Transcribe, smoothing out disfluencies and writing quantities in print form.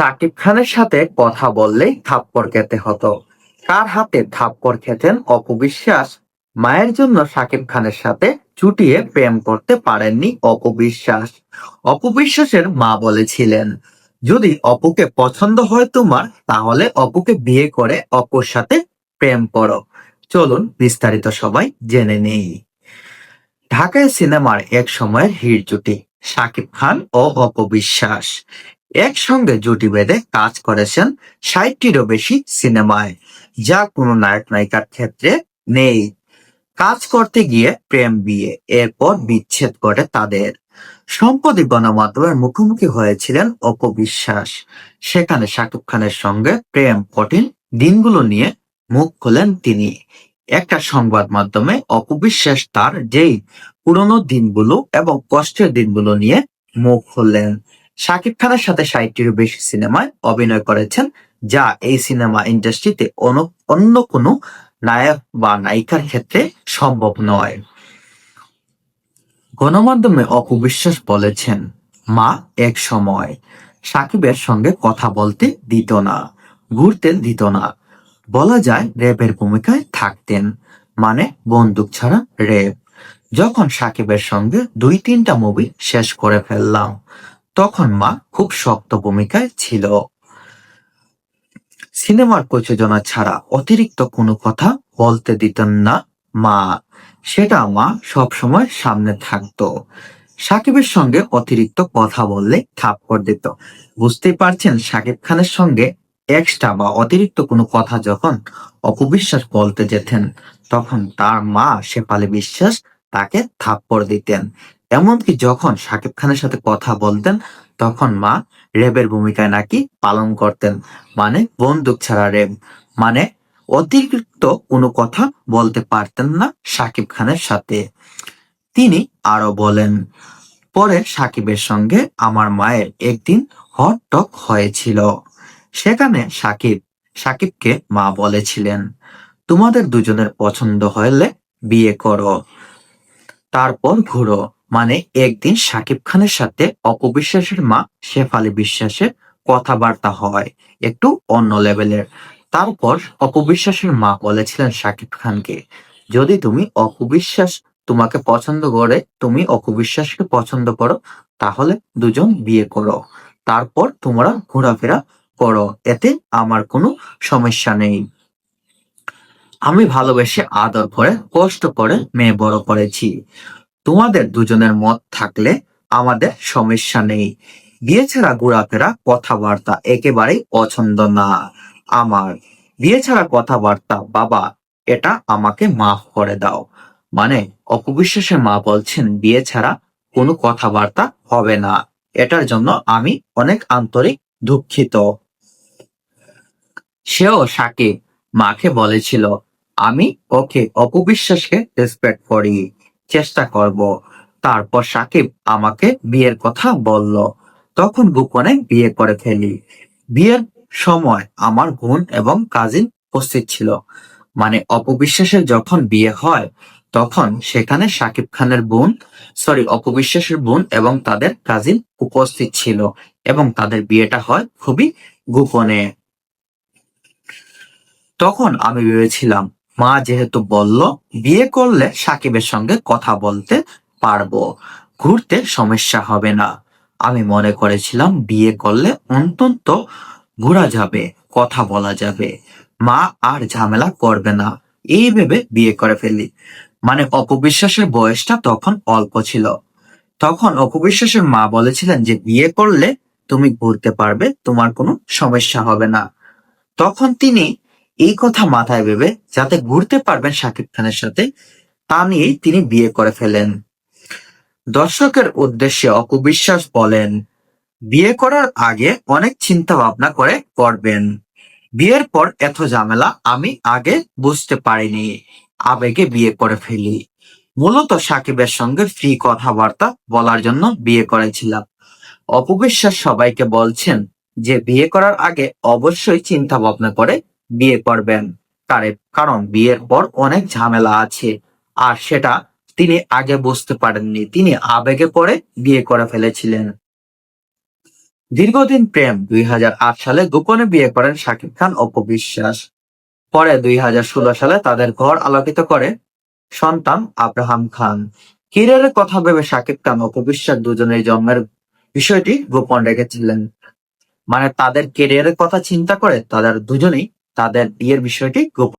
শাকিব খানের সাথে কথা বললেই থাপ্পড় খেতে হতো। কার হাতে থাপ্পড় খেতেন অপু বিশ্বাস? মায়ের জন্য শাকিব খানের সাথে চুটিয়ে প্রেম করতে পারেননি অপু বিশ্বাস। অপু বিশ্বাসের মা বলেছিলেন, যদি অপুকে পছন্দ হয় তোমার, তাহলে অপুকে বিয়ে করে অপুর সাথে প্রেম করো। চলুন বিস্তারিত সবাই জেনে নেই। ঢাকায় সিনেমার এক সময়ের হিট জুটি শাকিব খান ও অপু বিশ্বাস। একসঙ্গে জুটি বেঁধে কাজ করেছেন ৬০টিরও বেশি সিনেমায়, যা কোনো নায়ক নায়িকার ক্ষেত্রে নেই। কাজ করতে গিয়ে প্রেম বিয়ে, এরপর বিচ্ছেদ করে তাদের। সম্প্রতি গণমাধ্যমের মুখোমুখি হয়েছিলেন অপু বিশ্বাস। সেখানে শাকিব খানের সঙ্গে প্রেম কঠিন দিনগুলো নিয়ে মুখ খোলেন তিনি। একটা সংবাদ মাধ্যমে অপু বিশ্বাস তার যেই পুরনো দিনগুলো এবং কষ্টের দিনগুলো নিয়ে মুখ খুললেন। শাকিব খানের সাথে ৬০টিরও বেশি সিনেমায় অভিনয় করেছেন, যা এই সিনেমা ইন্ডাস্ট্রিতে অন্য কোনো নায়ক বা নায়িকার ক্ষেত্রে সম্ভব নয়। গণমাধ্যমে অপু বিশ্বাস বলেছেন, মা এক সময় সাকিবের সঙ্গে কথা বলতে দিত না, ঘুরতে দিত না। বলা যায় র্যাবের ভূমিকায় থাকতেন, মানে বন্দুক ছাড়া র্যাব। যখন সাকিবের সঙ্গে ২-৩টা মুভি শেষ করে ফেললাম, তখন মা খুব শক্ত ভূমিকায় ছিল। সিনেমার প্রযোজনা ছাড়া অতিরিক্ত কোনো কথা বলতে দিতেন না মা। সেটা মা সবসময় সামনে থাকতো। সাকিবের সঙ্গে অতিরিক্ত কথা বললে থাপ্পড় দিত। বুঝতেই পারছেন, সাকিব খানের সঙ্গে এক্সট্রা বা অতিরিক্ত কোনো কথা যখন অপু বিশ্বাস বলতে যেতেন, তখন তার মা শেফালী বিশ্বাস তাকে থাপ্পড় দিতেন। এমনকি যখন সাকিব খানের সাথে কথা বলতেন, তখন মা র্যাবের ভূমিকায় নাকি পালন করতেন, মানে বন্দুক ছাড়া র্যাব। মানে অতিরিক্ত কোনো কথা বলতে পারতেন না সাকিব খানের সাথে। তিনি আরো বলেন, পরে সাকিবের সঙ্গে আমার মায়ের একদিন হট টক হয়েছিল। সেখানে সাকিবকে মা বলেছিলেন, তোমাদের দুজনের পছন্দ হলে বিয়ে করো, তারপর ঘুরো। মানে একদিন সাকিব খানের সাথে অপু বিশ্বাসের মা শেফালী বিশ্বাসের কথাবার্তা হয় একটু অন্য লেভেলের। তারপর অপু বিশ্বাসের মা বলেছিলেন সাকিব খানকে, যদি তুমি অপু বিশ্বাস তোমাকে পছন্দ করে, তুমি অপু বিশ্বাসকে পছন্দ করো, তাহলে দুজন বিয়ে করো, তারপর তোমরা ঘোরাফেরা করো, এতে আমার কোনো সমস্যা নেই। আমি ভালোবেসে আদর করে কষ্ট করে মেয়ে বড় করেছি। তোমাদের দুজনের মত থাকলে আমাদের সমস্যা নেই। বিয়ে ছাড়া ঘোরাফেরা কথাবার্তা একেবারেই পছন্দ না আমার। বিয়ে ছাড়া কথাবার্তা বাবা, এটা আমাকে মাফ করে দাও। মানে অপবিশ্বাসের মা বলছেন, বিয়ে ছাড়া কোনো কথাবার্তা হবে না। এটার জন্য আমি অনেক আন্তরিক দুঃখিত। সেও সাকিব মাকে বলেছিল, আমি ওকে অপবিশ্বাসকে রেসপেক্ট করি, চেষ্টা করব। তারপর সাকিব আমাকে বিয়ের কথা বলল, তখন গোপনে বিয়ে করে ফেলি। বিয়ের সময় আমার বোন এবং কাজিন উপস্থিত ছিল। মানে অপবিশ্বাসের যখন বিয়ে হয়, তখন সেখানে সাকিব খানের বোন, অপবিশ্বাসের বোন এবং তাদের কাজিন উপস্থিত ছিল, এবং তাদের বিয়েটা হয় খুবই গোপনে। তখন আমি ভেবেছিলাম, মা যেহেতু বলল বিয়ে করলে সাকিবের সঙ্গে কথা বলতে পারবো, ঘুরতে সমস্যা হবে না, আমি মনে করেছিলাম বিয়ে করলে অন্তত ঘোরা যাবে, কথা বলা যাবে, মা আর ঝামেলা করবে না, এই ভেবে বিয়ে করে ফেলি। মানে অপবিশ্বাসের বয়সটা তখন অল্প ছিল। তখন অপবিশ্বাসের মা বলেছিলেন যে বিয়ে করলে তুমি ঘুরতে পারবে, তোমার কোনো সমস্যা হবে না। তখন তিনি এই কথা মাথায় ভেবে যাতে ঘুরতে পারবেন শাকিব খানের সাথে, তা নিয়েই তিনি বিয়ে করে ফেলেন। দর্শকের উদ্দেশ্যে অপু বিশ্বাস বলেন, বিয়ে করার আগে অনেক চিন্তা ভাবনা করে করবেন। বিয়ের পর এত ঝামেলা আমি আগে বুঝতে পারিনি, আবেগে বিয়ে করে ফেলি। মূলত সাকিবের সঙ্গে ফ্রি কথাবার্তা বলার জন্য বিয়ে করেছিলাম। অপু বিশ্বাস সবাইকে বলছেন যে বিয়ে করার আগে অবশ্যই চিন্তা ভাবনা করে বিয়ে করবেন, কারণ বিয়ের পর অনেক ঝামেলা আছে। আর সেটা তিনি আগে বুঝতে পারেননি, তিনি আবেগে পড়ে বিয়ে করে ফেলেছিলেন। দীর্ঘদিন প্রেম 2008 সালে গোপনে বিয়ে করেন শাকিব খান ও অপু বিশ্বাস। পরে 2016 সালে তাদের ঘর আলোকিত করে সন্তান আব্রাহাম খান। ক্যারিয়ারের কথা ভেবে শাকিব খান ও অপু বিশ্বাস দুজনের জন্মের বিষয়টি গোপন রেখেছিলেন। মানে তাদের ক্যারিয়ারের কথা চিন্তা করে তাদের দুজনেই তাদের বিয়ের বিষয়টি গোপন